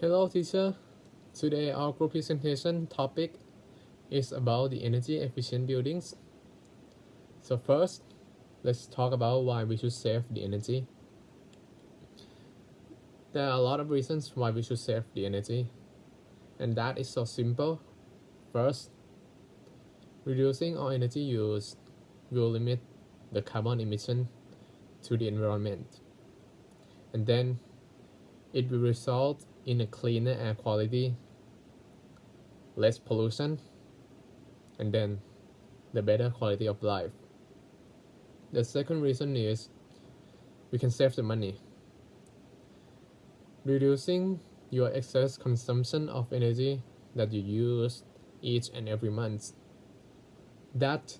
Hello teacher. Today our group presentation topic is about the energy efficient buildings. So first, let's talk about why we should save the energy. There are a lot of reasons why we should save the energy, and that is so simple. First, reducing our energy use will limit the carbon emission to the environment, and then it will result in a cleaner air quality, less pollution, and then the better quality of life. The second reason is we can save the money. Reducing your excess consumption of energy that you use each and every month. That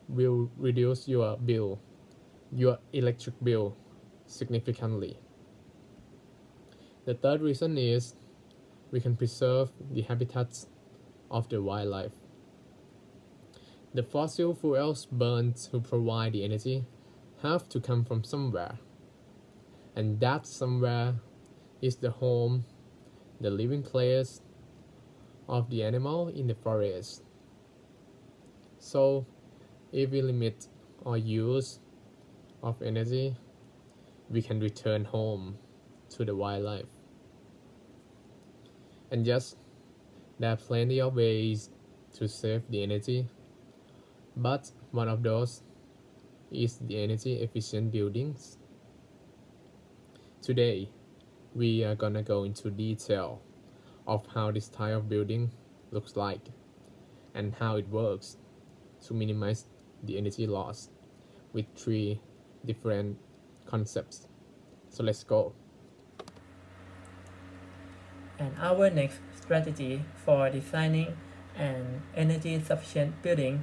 will reduce your bill, your electric bill, significantly. The third reason is we can preserve the habitats of the wildlife. The fossil fuels burned to provide the energy have to come from somewhere, and that somewhere is the home, the living place of the animal in the forest. So if we limit our use of energy, we can return home to the wildlife. And yes, there are plenty of ways to save the energy, but one of those is the energy efficient buildings. Today, we are gonna go into detail of how this type of building looks like and how it works to minimize the energy loss with 3 different concepts. So let's go. And our next strategy for designing an energy sufficient building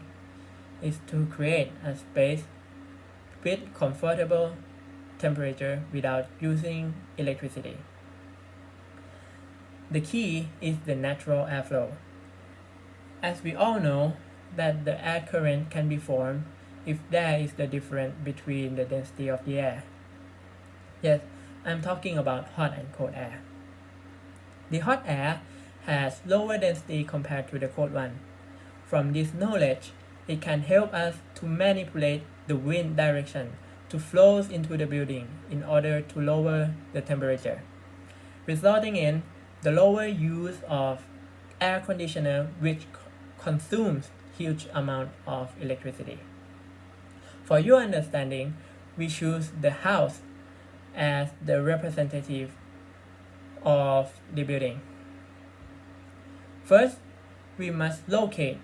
is to create a space with comfortable temperature without using electricity. The key is the natural airflow. As we all know that the air current can be formed if there is the difference between the density of the air. Yes, I'm talking about hot and cold air. The hot air has lower density compared to the cold one. From this knowledge, it can help us to manipulate the wind direction to flow into the building in order to lower the temperature, resulting in the lower use of air conditioner, which consumes huge amount of electricity. For your understanding, we choose the house as the representative of the building. First, we must locate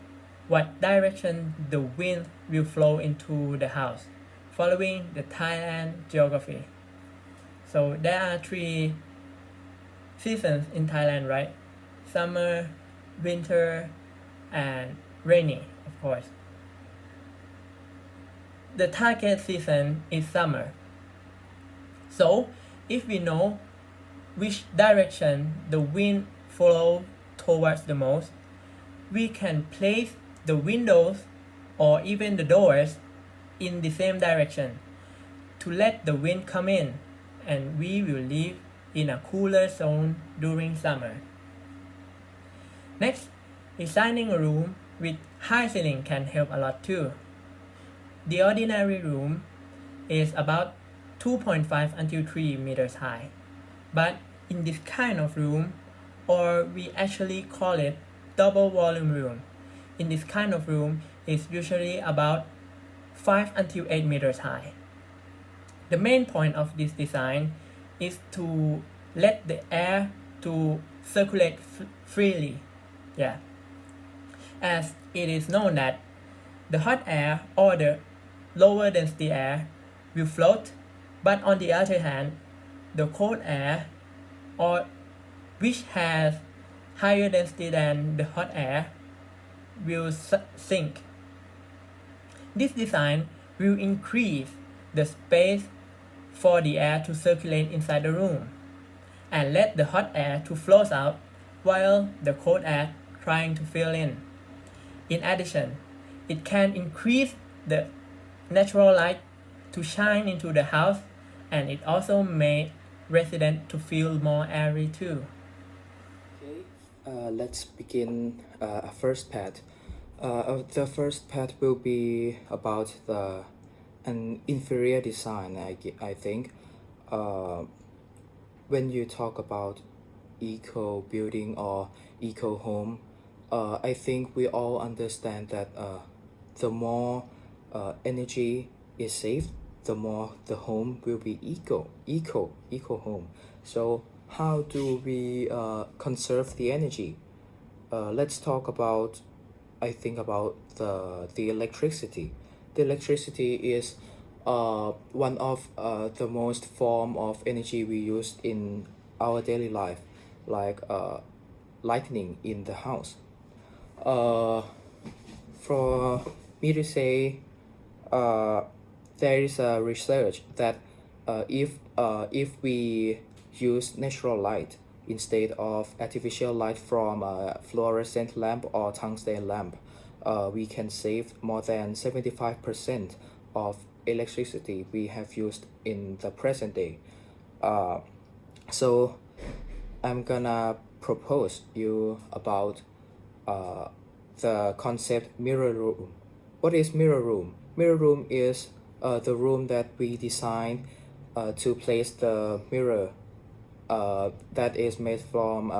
what direction the wind will flow into the house, following the Thailand geography. So there are 3 seasons in Thailand, right? Summer, winter, and rainy, of course. The target season is summer. So if we know which direction the wind flows towards the most, we can place the windows or even the doors in the same direction to let the wind come in, and we will live in a cooler zone during summer. Next, designing a room with high ceiling can help a lot too. The ordinary room is about 2.5 until 3 meters high, but in this kind of room, or we actually call it double volume room, in this kind of room is usually about 5 until 8 meters high. The main point of this design is to let the air to circulate freely. As it is known that the hot air or the lower density air will float, but on the other hand, the cold air, or which has higher density than the hot air, will sink. This design will increase the space for the air to circulate inside the room and let the hot air to flow out while the cold air trying to fill in. In addition, it can increase the natural light to shine into the house, and it also makes residents to feel more airy too. Let's begin a first part. The first part will be about an inferior design. I think when you talk about eco building or eco home, I think we all understand that the more energy is saved, the more the home will be eco home. So how do we conserve the energy? Let's talk about, I think about the electricity. The electricity is one of the most form of energy we use in our daily life, like lighting in the house. For me to say, there is a research that if we use natural light instead of artificial light from a fluorescent lamp or tungsten lamp, we can save more than 75% of electricity we have used in the present day. So I'm gonna propose you about the concept mirror room. What is mirror room? Mirror room is the room that we design to place the mirror that is made from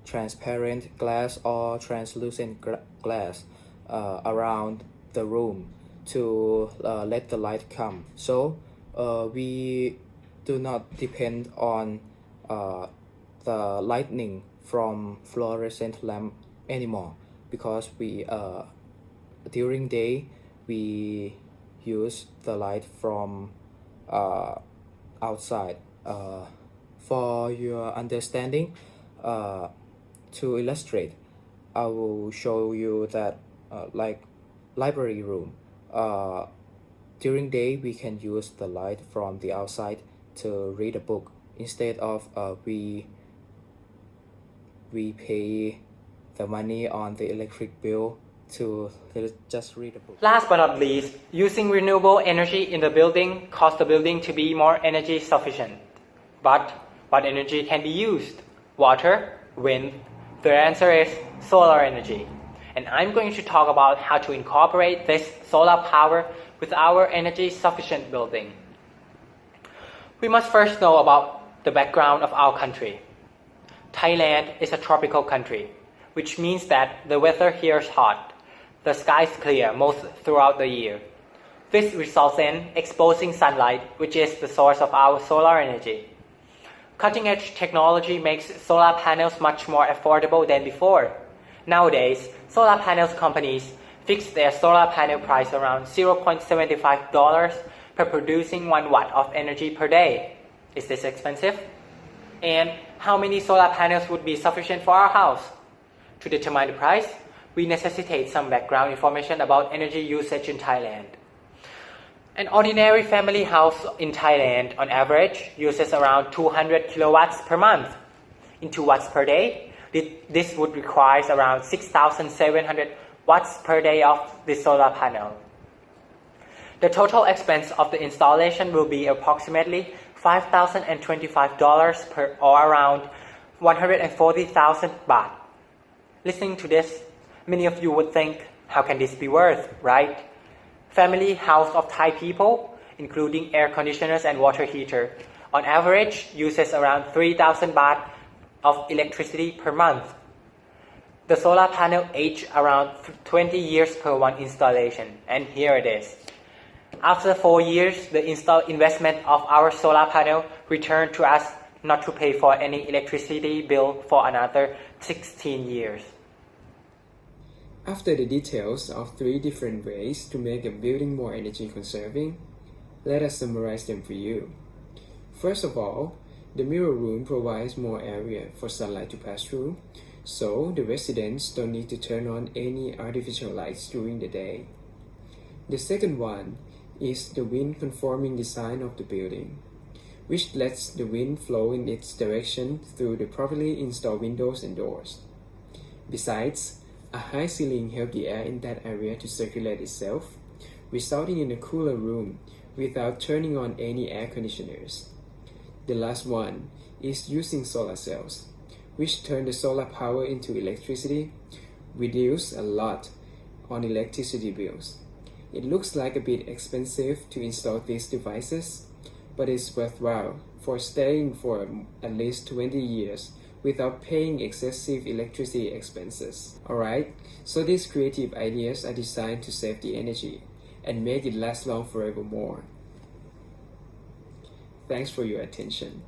transparent glass or translucent glass around the room to let the light come. So we do not depend on the lighting from fluorescent lamp anymore, because we during day we use the light from outside. For your understanding, to illustrate, I will show you that like library room, during day we can use the light from the outside to read a book, instead of we pay the money on the electric bill to just read a book. Last but not least, using renewable energy in the building causes the building to be more energy sufficient. But what energy can be used? Water, wind? The answer is solar energy. And I'm going to talk about how to incorporate this solar power with our energy sufficient building. We must first know about the background of our country. Thailand is a tropical country, which means that the weather here is hot. The sky is clear most throughout the year. This results in exposing sunlight, which is the source of our solar energy. Cutting-edge technology makes solar panels much more affordable than before. Nowadays, solar panels companies fix their solar panel price around $0.75 per producing 1 watt of energy per day. Is this expensive? And how many solar panels would be sufficient for our house? To determine the price, we necessitate some background information about energy usage in Thailand. An ordinary family house in Thailand, on average, uses around 200 kilowatts per month. In 2 watts per day, this would require around 6,700 watts per day of the solar panel. The total expense of the installation will be approximately $5,025 per, or around 140,000 baht. Listening to this, many of you would think, how can this be worth, right? Family house of Thai people, including air conditioners and water heater, on average uses around 3,000 baht of electricity per month. The solar panel age around 20 years per one installation, and here it is. After 4 years, the investment of our solar panel returned to us not to pay for any electricity bill for another 16 years. After the details of 3 different ways to make a building more energy conserving, let us summarize them for you. First of all, the mirror room provides more area for sunlight to pass through, so the residents don't need to turn on any artificial lights during the day. The second one is the wind-conforming design of the building, which lets the wind flow in its direction through the properly installed windows and doors. Besides, a high ceiling helps the air in that area to circulate itself, resulting in a cooler room without turning on any air conditioners. The last one is using solar cells, which turn the solar power into electricity, reduce a lot on electricity bills. It looks like a bit expensive to install these devices, but it's worthwhile for staying for at least 20 years without paying excessive electricity expenses. Alright, so these creative ideas are designed to save the energy and make it last long forevermore. Thanks for your attention.